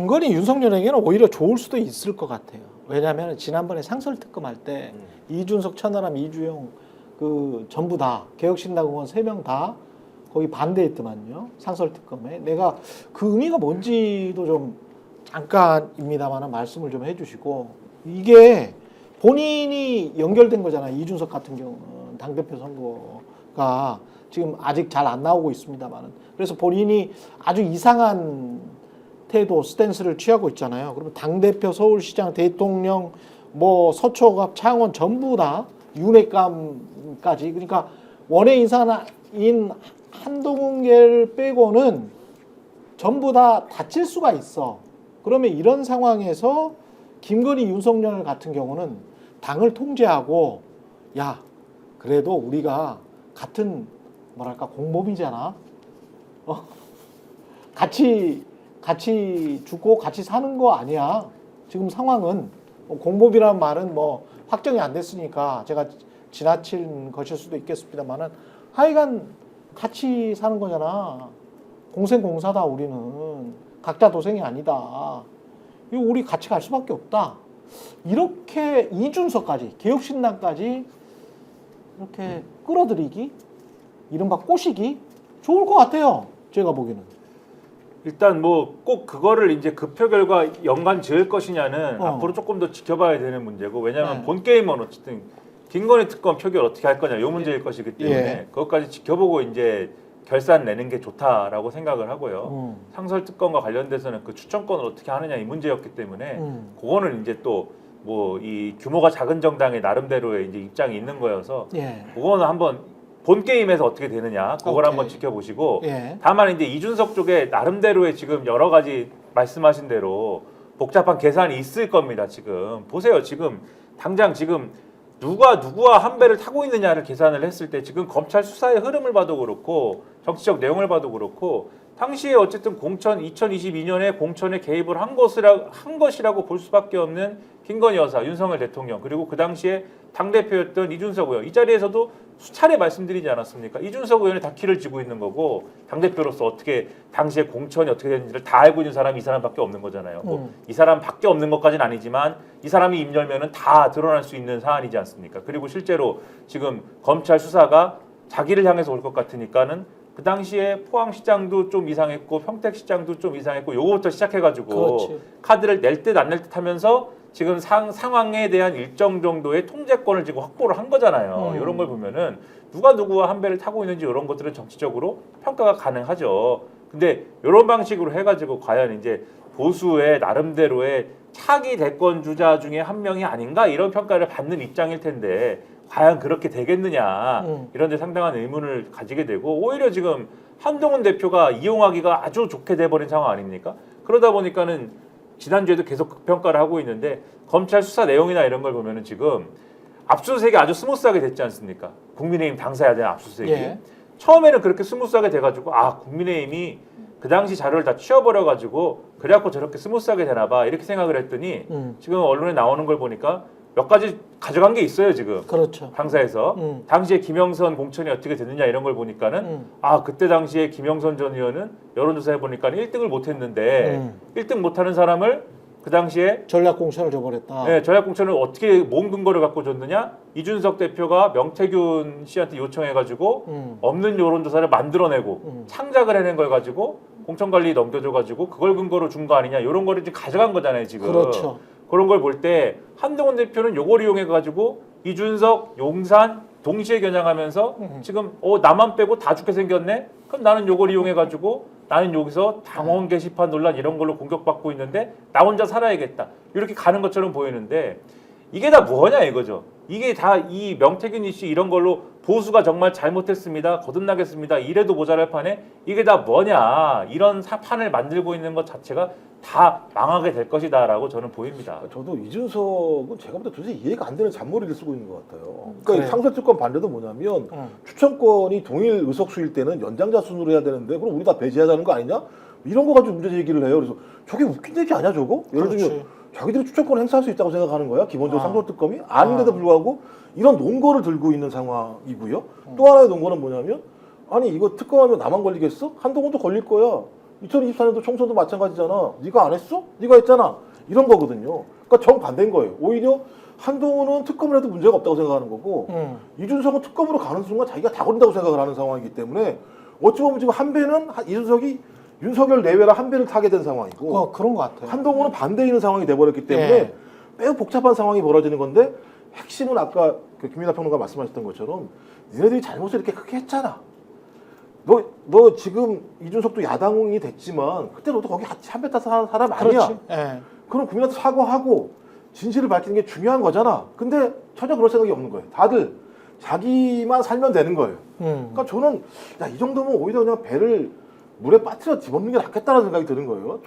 김건희 윤석열에게는 오히려 좋을 수도 있을 것 같아요. 왜냐하면 지난번에 상설특검 할 때 이준석, 천하람, 이주영 그 전부 다 개혁신당 의원 3명 다 거기 반대했더만요. 상설특검에. 내가 그 의미가 뭔지도 좀 잠깐입니다만 말씀을 좀 해주시고, 이게 본인이 연결된 거잖아요. 이준석 같은 경우는 당대표 선거가 지금 아직 잘 안 나오고 있습니다만, 그래서 본인이 아주 이상한 태도, 스탠스를 취하고 있잖아요. 그러면 당대표, 서울시장, 대통령, 뭐 서초갑, 창원 전부 다 윤핵감까지, 그러니까 원외 인사인 한동훈계를 빼고는 전부 다 다칠 수가 있어. 그러면 이런 상황에서 김건희, 윤석열 같은 경우는 당을 통제하고, 야, 그래도 우리가 같은 뭐랄까 공범이잖아. 같이 죽고 같이 사는 거 아니야. 지금 상황은 공범이라는 말은 뭐 확정이 안 됐으니까 제가 지나친 것일 수도 있겠습니다만은 하여간 같이 사는 거잖아. 공생공사다. 우리는 각자 도생이 아니다. 이거 우리 같이 갈 수밖에 없다. 이렇게 이준석까지, 개혁신당까지 이렇게 끌어들이기, 이른바 꼬시기 좋을 것 같아요. 제가 보기에는. 일단 뭐 꼭 그거를 이제 그 표 결과 연관 지을 것이냐는 앞으로 조금 더 지켜봐야 되는 문제고, 왜냐하면 본 게임은 어쨌든 김건희 특검 표결 어떻게 할 거냐 이 문제일 것이기 때문에 그것까지 지켜보고 이제 결산 내는 게 좋다라고 생각을 하고요. 상설 특검과 관련돼서는 그 추천권을 어떻게 하느냐 이 문제였기 때문에 그거는 이제 또 뭐 이 규모가 작은 정당의 나름대로의 이제 입장이 있는 거여서 그거는 한번 본 게임에서 어떻게 되느냐 그걸 한번 지켜보시고, 다만 이제 이준석 쪽에 나름대로의 지금 여러 가지 말씀하신 대로 복잡한 계산이 있을 겁니다. 지금 보세요. 지금 당장 지금 누가 누구와 한 배를 타고 있느냐를 계산을 했을 때 지금 검찰 수사의 흐름을 봐도 그렇고 정치적 내용을 봐도 그렇고 당시에 어쨌든 2022년에 공천에 개입을 한 것이라고 볼 수밖에 없는 김건희 여사, 윤석열 대통령, 그리고 그 당시에 당대표였던 이준석 의원, 이 자리에서도 수차례 말씀드리지 않았습니까? 이준석 의원이 다 키를 쥐고 있는 거고 당대표로서 어떻게 당시에 공천이 어떻게 됐는지를 다 알고 있는 사람이 이 사람밖에 없는 거잖아요. 뭐 이 사람밖에 없는 것까지는 아니지만 이 사람이 입 열면은 다 드러날 수 있는 사안이지 않습니까? 그리고 실제로 지금 검찰 수사가 자기를 향해서 올 것 같으니까는 그 당시에 포항시장도 좀 이상했고 평택시장도 좀 이상했고 요거부터 시작해가지고 카드를 낼 듯 안 낼 듯 하면서 지금 상황에 대한 일정 정도의 통제권을 지금 확보를 한 거잖아요. 이런 걸 보면은 누가 누구와 한 배를 타고 있는지 이런 것들은 정치적으로 평가가 가능하죠. 근데 이런 방식으로 해가지고 과연 이제 보수의 나름대로의 차기 대권 주자 중에 한 명이 아닌가 이런 평가를 받는 입장일 텐데 과연 그렇게 되겠느냐 이런 데 상당한 의문을 가지게 되고, 오히려 지금 한동훈 대표가 이용하기가 아주 좋게 돼버린 상황 아닙니까? 그러다 보니까는 지난주에도 계속 극평가를 하고 있는데 검찰 수사 내용이나 이런 걸 보면은 지금 압수수색이 아주 스무스하게 됐지 않습니까? 국민의힘 당사해야 되는 압수수색이. 처음에는 그렇게 스무스하게 돼가지고 국민의힘이 그 당시 자료를 다 치워버려가지고 그래갖고 저렇게 스무스하게 되나봐 이렇게 생각을 했더니 지금 언론에 나오는 걸 보니까 몇 가지 가져간 게 있어요 지금. 그렇죠. 당사에서 당시에 김영선 공천이 어떻게 됐느냐 이런 걸 보니까는 그때 당시에 김영선 전 의원은 여론조사해 보니까는 1등을 못했는데 1등 못하는 사람을 그 당시에 전략공천을 줘버렸다. 네, 전략공천을 어떻게 뭔 근거를 갖고 줬느냐? 이준석 대표가 명태균 씨한테 요청해가지고 없는 여론조사를 만들어내고 창작을 해낸 걸 가지고 공천관리 넘겨줘가지고 그걸 근거로 준 거 아니냐? 이런 거를 지금 가져간 거잖아요 지금. 그렇죠. 그런 걸 볼 때 한동훈 대표는 요걸 이용해가지고 이준석, 용산 동시에 겨냥하면서 지금 나만 빼고 다 죽게 생겼네? 그럼 나는 요걸 이용해가지고 나는 여기서 당원 게시판 논란 이런 걸로 공격받고 있는데 나 혼자 살아야겠다. 이렇게 가는 것처럼 보이는데 이게 다 뭐냐 이거죠. 이게 다 이 명태균 이슈 이런 걸로 보수가 정말 잘못했습니다. 거듭나겠습니다. 이래도 모자랄 판에 이게 다 뭐냐. 이런 판을 만들고 있는 것 자체가 다 망하게 될 것이다 라고 저는 보입니다. 저도 이준석은 제가 볼 때 도대체 이해가 안 되는 잔머리를 쓰고 있는 것 같아요. 그러니까 상설특검 반대도 뭐냐면 추천권이 동일 의석수일 때는 연장자 순으로 해야 되는데 그럼 우리 다 배제하자는 거 아니냐? 이런 거 가지고 문제 제기를 해요. 그래서 저게 웃긴 얘기 아니야 저거? 예를 들면 자기들이 추천권을 행사할 수 있다고 생각하는 거야? 기본적으로 상설특검이? 아닌데도 불구하고 이런 논거를 들고 있는 상황이고요. 또 하나의 논거는 뭐냐면 아니 이거 특검하면 나만 걸리겠어? 한동훈도 걸릴 거야. 2024년도 총선도 마찬가지잖아. 네가 안 했어? 네가 했잖아. 이런 거거든요. 그러니까 정반대인 거예요. 오히려 한동훈은 특검을 해도 문제가 없다고 생각하는 거고 이준석은 특검으로 가는 순간 자기가 다 걸린다고 생각을 하는 상황이기 때문에 어찌 보면 지금 한 배는 이준석이 윤석열 내외라 한 배를 타게 된 상황이고 그런 것 같아요. 한동훈은 반대에 있는 상황이 돼버렸기 때문에 예. 매우 복잡한 상황이 벌어지는 건데 핵심은 아까 그 김민하 평론가 말씀하셨던 것처럼 니네들이 잘못을 이렇게 크게 했잖아. 너 지금 이준석도 야당이 됐지만 그때 너도 거기 같이 한 배 타서 사는 사람 아니야. 그렇지. 예. 그럼 국민한테 사과하고 진실을 밝히는 게 중요한 거잖아. 근데 전혀 그럴 생각이 없는 거예요. 다들 자기만 살면 되는 거예요. 그러니까 저는 이 정도면 오히려 그냥 배를 물에 빠뜨려 집어넣는 게 낫겠다는 생각이 드는 거예요.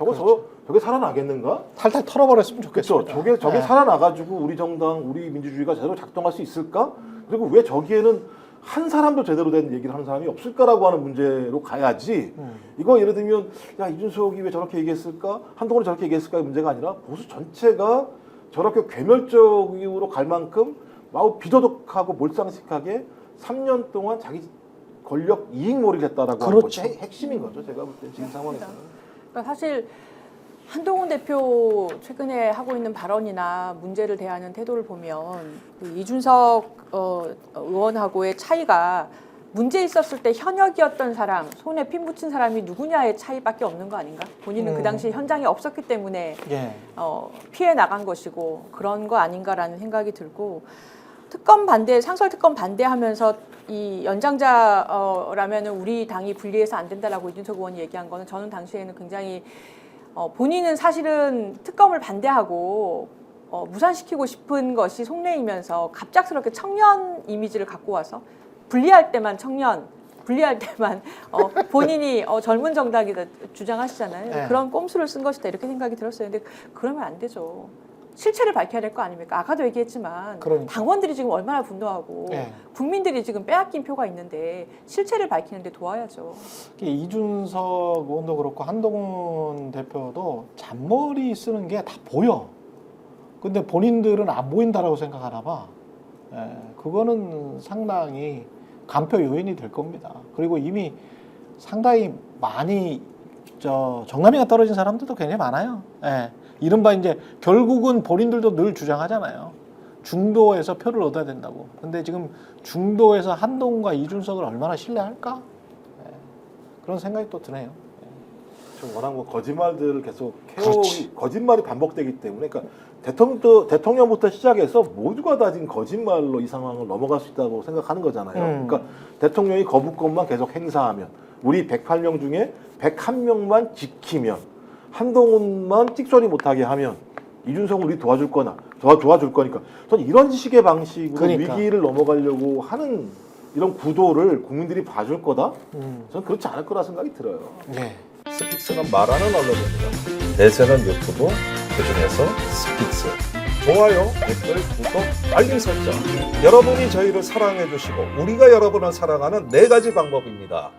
저게 살아나겠는가? 탈탈 털어버렸으면 그렇죠. 좋겠어요. 저게 살아나가지고 우리 정당, 우리 민주주의가 제대로 작동할 수 있을까? 그리고 왜 저기에는 한 사람도 제대로 된 얘기를 하는 사람이 없을까라고 하는 문제로 가야지. 이거 예를 들면 야 이준석이 왜 저렇게 얘기했을까? 한동훈이 저렇게 얘기했을까의 문제가 아니라 보수 전체가 저렇게 괴멸적으로 갈 만큼 마구 비도덕하고 몰상식하게 3년 동안 자기 권력 이익몰이를 했다라고 하는 것이 핵심인 거죠. 제가 볼 때 지금 상황에서는. 그러니까 사실 한동훈 대표 최근에 하고 있는 발언이나 문제를 대하는 태도를 보면 그 이준석 의원하고의 차이가 문제 있었을 때 현역이었던 사람, 손에 핀 묻힌 사람이 누구냐의 차이밖에 없는 거 아닌가? 본인은 그 당시 현장에 없었기 때문에 예. 피해 나간 것이고 그런 거 아닌가라는 생각이 들고 특검 반대, 상설 특검 반대하면서 이 연장자라면은 우리 당이 분리해서 안 된다라고 이준석 의원이 얘기한 거는 저는 당시에는 굉장히 본인은 사실은 특검을 반대하고 무산시키고 싶은 것이 속내이면서 갑작스럽게 청년 이미지를 갖고 와서 분리할 때만 청년, 분리할 때만 본인이 젊은 정당이다 주장하시잖아요. 네. 그런 꼼수를 쓴 것이다 이렇게 생각이 들었어요. 근데 그러면 안 되죠. 실체를 밝혀야 될 거 아닙니까? 아까도 얘기했지만 그러니까. 당원들이 지금 얼마나 분노하고 네. 국민들이 지금 빼앗긴 표가 있는데 실체를 밝히는데 도와야죠. 이준석 의원도 그렇고 한동훈 대표도 잔머리 쓰는 게 다 보여. 근데 본인들은 안 보인다라고 생각하나 봐. 예, 그거는 상당히 간표 요인이 될 겁니다. 그리고 이미 상당히 많이 정감이가 떨어진 사람들도 굉장히 많아요. 예, 이른바 이제 결국은 본인들도 늘 주장하잖아요. 중도에서 표를 얻어야 된다고. 근데 지금 중도에서 한동훈과 이준석을 얼마나 신뢰할까? 예, 그런 생각이 또 드네요. 좀 워낙 뭐 거짓말들을 계속 그렇지. 거짓말이 반복되기 때문에 그러니까 대통령부터 시작해서 모두가 다 지금 거짓말로 이 상황을 넘어갈 수 있다고 생각하는 거잖아요. 그러니까 대통령이 거부권만 계속 행사하면 우리 108명 중에 101명만 지키면 한동훈만 찍소리 못하게 하면 이준석은 우리 도와줄 거니까 전 이런 식의 방식으로 그러니까. 위기를 넘어가려고 하는 이런 구도를 국민들이 봐줄 거다? 전 그렇지 않을 거라 생각이 들어요. 예. 스픽스가 말하는 언론입니다. 대세는 유튜브, 그중에서 스픽스. 좋아요, 댓글, 구독, 알림 설정. 여러분이 저희를 사랑해 주시고 우리가 여러분을 사랑하는 4가지 방법입니다.